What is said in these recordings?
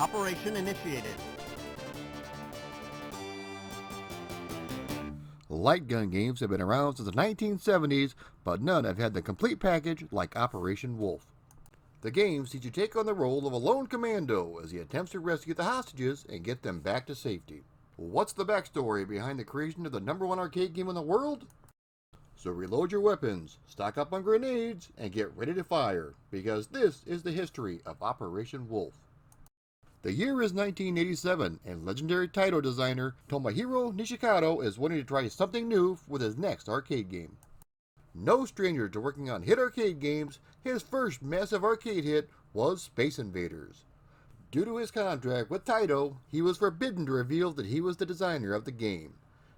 Operation initiated. Light gun games have been around since the 1970s, but none have had the complete package like Operation Wolf. The game sees you take on the role of a lone commando as he attempts to rescue the hostages and get them back to safety. What's the backstory behind the creation of the #1 arcade game in the world? So reload your weapons, stock up on grenades, and get ready to fire, because this is the history of Operation Wolf. The year is 1987, and legendary title designer Tomohiro Nishikado is wanting to try something new with his next arcade game. No stranger to working on hit arcade games, his first massive arcade hit was Space Invaders. Due to his contract with Taito, he was forbidden to reveal that he was the designer of the game.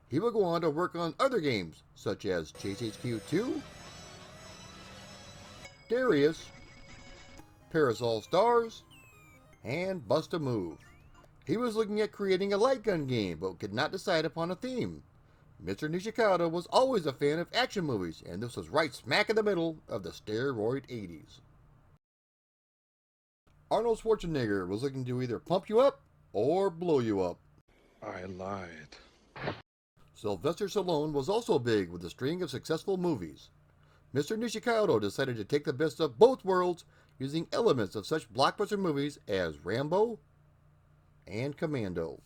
He would go on to work on other games, such as Chase HQ 2, Darius, Parasol Stars, and Bust a Move. He was looking at creating a light gun game, but could not decide upon a theme. Mr. Nishikado was always a fan of action movies, and this was right smack in the middle of the steroid 80s. Arnold Schwarzenegger was looking to either pump you up or blow you up. I lied. Sylvester Stallone was also big with a string of successful movies. Mr. Nishikado decided to take the best of both worlds, using elements of such blockbuster movies as Rambo and Commando.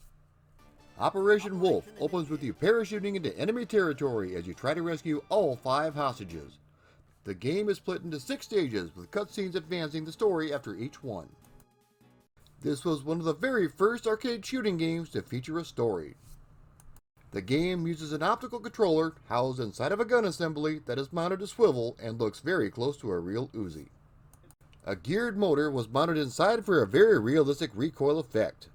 Operation Wolf opens with you parachuting into enemy territory as you try to rescue all 5 hostages. The game is split into 6 stages, with cutscenes advancing the story after each one. This was one of the very first arcade shooting games to feature a story. The game uses an optical controller housed inside of a gun assembly that is mounted to swivel and looks very close to a real Uzi. A geared motor was mounted inside for a very realistic recoil effect.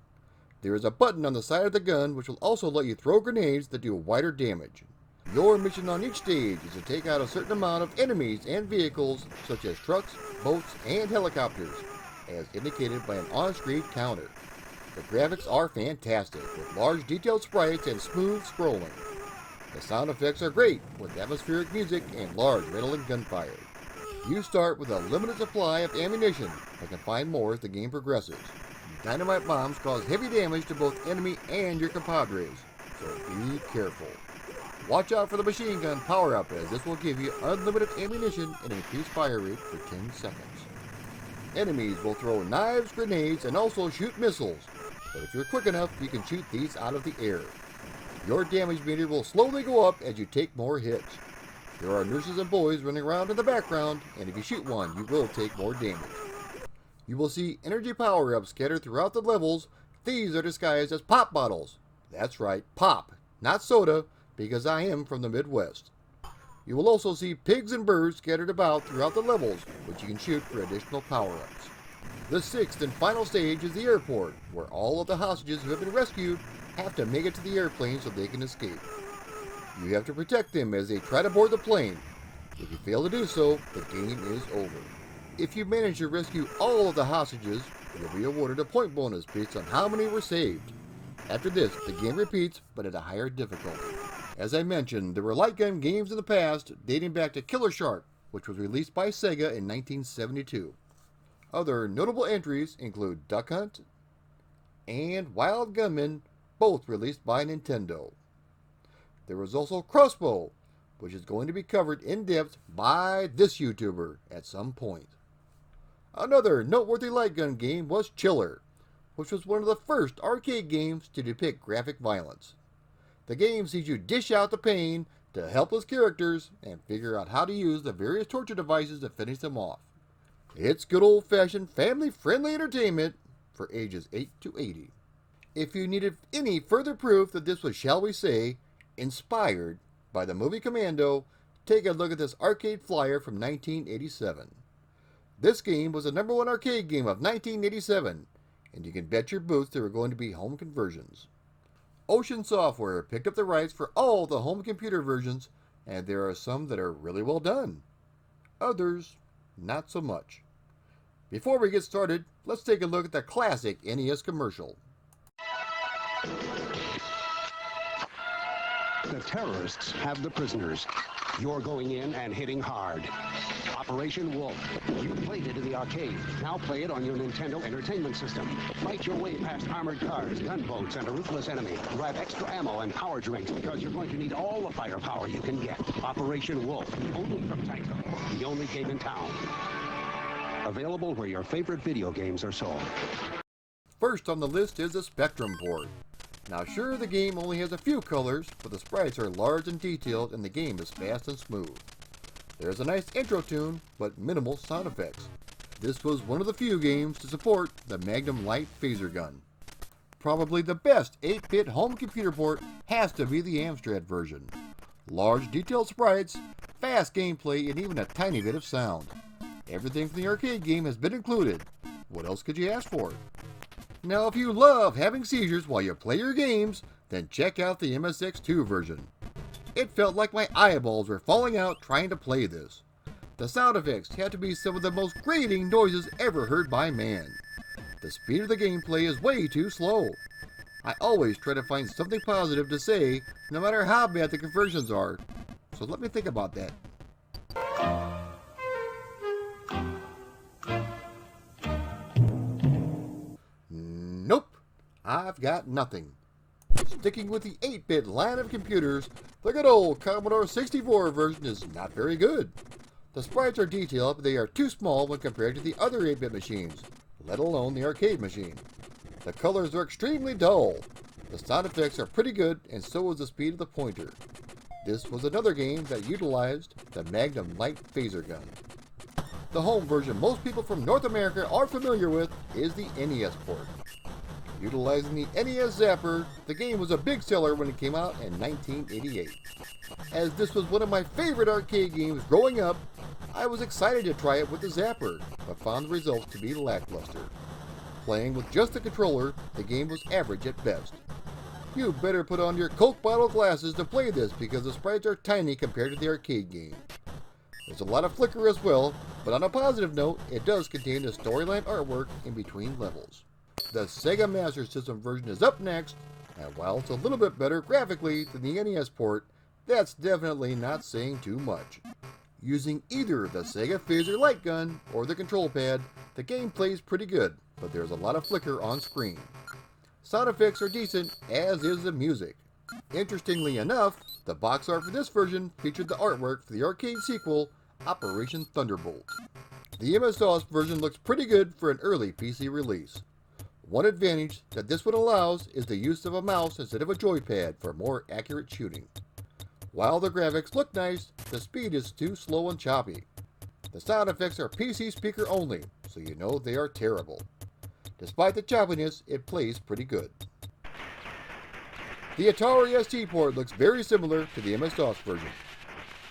There is a button on the side of the gun which will also let you throw grenades that do wider damage. Your mission on each stage is to take out a certain amount of enemies and vehicles such as trucks, boats, and helicopters, as indicated by an on-screen counter. The graphics are fantastic, with large detailed sprites and smooth scrolling. The sound effects are great, with atmospheric music and large rattling gunfire. You start with a limited supply of ammunition, but can find more as the game progresses. Dynamite bombs cause heavy damage to both enemy and your compadres, so be careful. Watch out for the machine gun power-up, as this will give you unlimited ammunition and increased fire rate for 10 seconds. Enemies will throw knives, grenades, and also shoot missiles, but if you're quick enough, you can shoot these out of the air. Your damage meter will slowly go up as you take more hits. There are nurses and boys running around in the background, and if you shoot one, you will take more damage. You will see energy power-ups scattered throughout the levels. These are disguised as pop bottles. That's right, pop, not soda, because I am from the Midwest. You will also see pigs and birds scattered about throughout the levels, which you can shoot for additional power-ups. The 6th and final stage is the airport, where all of the hostages who have been rescued have to make it to the airplane so they can escape. You have to protect them as they try to board the plane. If you fail to do so, the game is over. If you manage to rescue all of the hostages, you'll be awarded a point bonus based on how many were saved. After this, the game repeats, but at a higher difficulty. As I mentioned, there were light gun games in the past, dating back to Killer Shark, which was released by Sega in 1972. Other notable entries include Duck Hunt and Wild Gunman, both released by Nintendo. There was also Crossbow, which is going to be covered in depth by this YouTuber at some point. Another noteworthy light gun game was Chiller, which was one of the first arcade games to depict graphic violence. The game sees you dish out the pain to helpless characters and figure out how to use the various torture devices to finish them off. It's good old-fashioned family-friendly entertainment for ages 8 to 80. If you needed any further proof that this was, shall we say, inspired by the movie Commando, take a look at this arcade flyer from 1987. This game was the #1 arcade game of 1987, and you can bet your boots there were going to be home conversions. Ocean Software picked up the rights for all the home computer versions, and there are some that are really well done. Others, not so much. Before we get started, let's take a look at the classic NES commercial. The terrorists have the prisoners. You're going in and hitting hard. Operation Wolf. You played it in the arcade. Now play it on your Nintendo Entertainment System. Fight your way past armored cars, gunboats, and a ruthless enemy. Grab extra ammo and power drinks because you're going to need all the firepower you can get. Operation Wolf. Only from Tyco. The only game in town. Available where your favorite video games are sold. First on the list is the Spectrum port. Now sure, the game only has a few colors, but the sprites are large and detailed and the game is fast and smooth. There's a nice intro tune, but minimal sound effects. This was one of the few games to support the Magnum Light phaser gun. Probably the best 8-bit home computer port has to be the Amstrad version. Large detailed sprites, fast gameplay, and even a tiny bit of sound. Everything from the arcade game has been included. What else could you ask for? Now if you love having seizures while you play your games, then check out the MSX2 version. It felt like my eyeballs were falling out trying to play this. The sound effects had to be some of the most grating noises ever heard by man. The speed of the gameplay is way too slow. I always try to find something positive to say, no matter how bad the conversions are. So let me think about that. Nope, I've got nothing. Sticking with the 8-bit line of computers, the good old Commodore 64 version is not very good. The sprites are detailed, but they are too small when compared to the other 8-bit machines, let alone the arcade machine. The colors are extremely dull. The sound effects are pretty good, and so is the speed of the pointer. This was another game that utilized the Magnum Light phaser gun. The home version most people from North America are familiar with is the NES port. Utilizing the NES Zapper, the game was a big seller when it came out in 1988. As this was one of my favorite arcade games growing up, I was excited to try it with the Zapper, but found the results to be lackluster. Playing with just the controller, the game was average at best. You better put on your Coke bottle glasses to play this because the sprites are tiny compared to the arcade game. There's a lot of flicker as well, but on a positive note, it does contain the storyline artwork in between levels. The Sega Master System version is up next, and while it's a little bit better graphically than the NES port, that's definitely not saying too much. Using either the Sega Phaser Light Gun or the control pad, the game plays pretty good, but there's a lot of flicker on screen. Sound effects are decent, as is the music. Interestingly enough, the box art for this version featured the artwork for the arcade sequel, Operation Thunderbolt. The MS-DOS version looks pretty good for an early PC release. One advantage that this one allows is the use of a mouse instead of a joypad for more accurate shooting. While the graphics look nice, the speed is too slow and choppy. The sound effects are PC speaker only, so you know they are terrible. Despite the choppiness, it plays pretty good. The Atari ST port looks very similar to the MS-DOS version.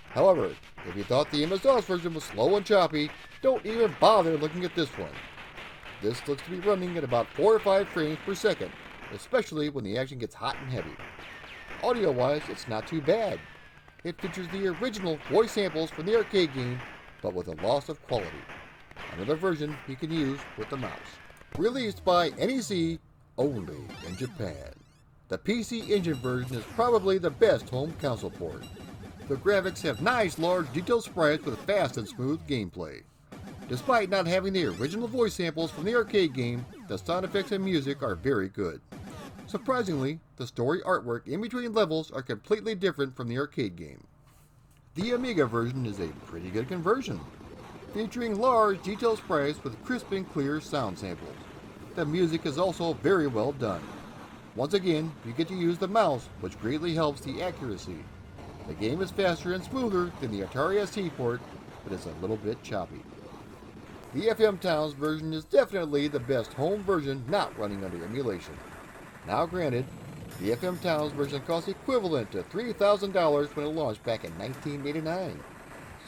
However, if you thought the MS-DOS version was slow and choppy, don't even bother looking at this one. This looks to be running at about 4 or 5 frames per second, especially when the action gets hot and heavy. Audio-wise, it's not too bad. It features the original voice samples from the arcade game, but with a loss of quality. Another version you can use with the mouse. Released by NEC only in Japan. The PC Engine version is probably the best home console port. The graphics have nice large detailed sprites with fast and smooth gameplay. Despite not having the original voice samples from the arcade game, the sound effects and music are very good. Surprisingly, the story artwork in between levels are completely different from the arcade game. The Amiga version is a pretty good conversion, featuring large detailed sprites with crisp and clear sound samples. The music is also very well done. Once again, you get to use the mouse, which greatly helps the accuracy. The game is faster and smoother than the Atari ST port, but it's a little bit choppy. The FM Towns version is definitely the best home version not running under emulation. Now granted, the FM Towns version cost equivalent to $3,000 when it launched back in 1989.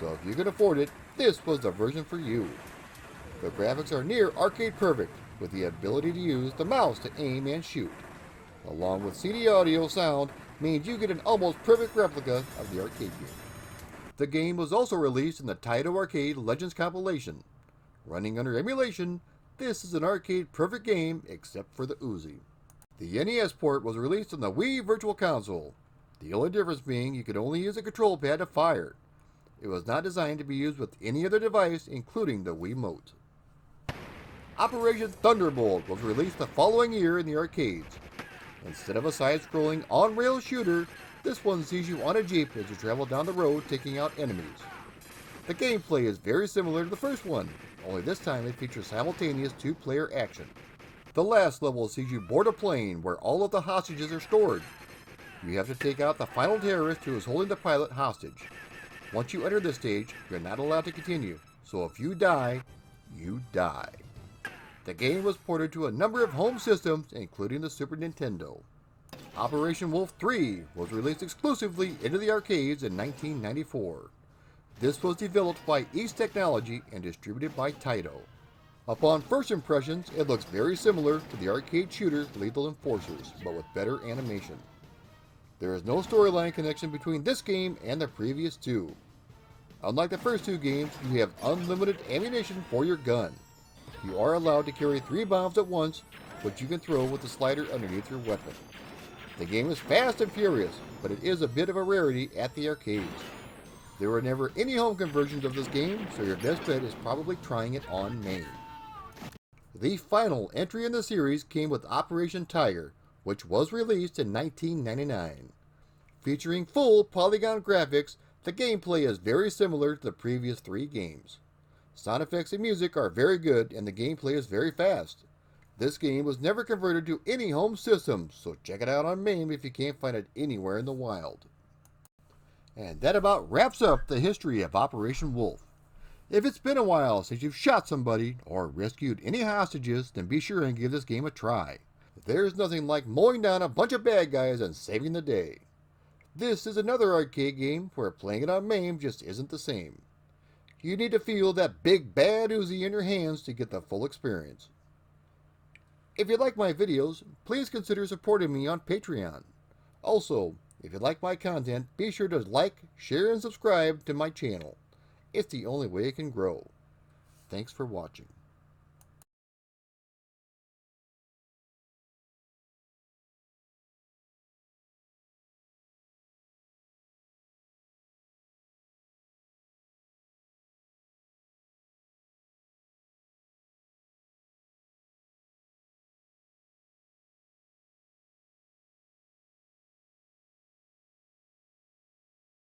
So if you can afford it, this was the version for you. The graphics are near arcade perfect, with the ability to use the mouse to aim and shoot. Along with CD audio sound means you get an almost perfect replica of the arcade game. The game was also released in the Taito Arcade Legends compilation. Running under emulation, this is an arcade perfect game except for the Uzi. The NES port was released on the Wii Virtual Console, the only difference being you could only use a control pad to fire it, it was not designed to be used with any other device, including the Wiimote. Operation Thunderbolt was released the following year in the arcades. Instead of a side-scrolling on-rail shooter, this one sees you on a jeep as you travel down the road taking out enemies. The gameplay is very similar to the first one, only this time it features simultaneous two-player action. The last level sees you board a plane where all of the hostages are stored. You have to take out the final terrorist who is holding the pilot hostage. Once you enter this stage, you're not allowed to continue, so if you die, you die. The game was ported to a number of home systems, including the Super Nintendo. Operation Wolf 3 was released exclusively into the arcades in 1994. This was developed by East Technology and distributed by Taito. Upon first impressions, it looks very similar to the arcade shooter Lethal Enforcers, but with better animation. There is no storyline connection between this game and the previous two. Unlike the first two games, you have unlimited ammunition for your gun. You are allowed to carry 3 bombs at once, which you can throw with the slider underneath your weapon. The game is fast and furious, but it is a bit of a rarity at the arcades. There were never any home conversions of this game, so your best bet is probably trying it on MAME. The final entry in the series came with Operation Tiger, which was released in 1999. Featuring full polygon graphics, the gameplay is very similar to the previous 3 games. Sound effects and music are very good, and the gameplay is very fast. This game was never converted to any home system, so check it out on MAME if you can't find it anywhere in the wild. And that about wraps up the history of Operation Wolf. If it's been a while since you've shot somebody or rescued any hostages, then be sure and give this game a try. There's nothing like mowing down a bunch of bad guys and saving the day. This is another arcade game where playing it on MAME just isn't the same. You need to feel that big bad Uzi in your hands to get the full experience. If you like my videos, please consider supporting me on Patreon. Also, if you like my content, be sure to like, share, and subscribe to my channel. It's the only way it can grow. Thanks for watching.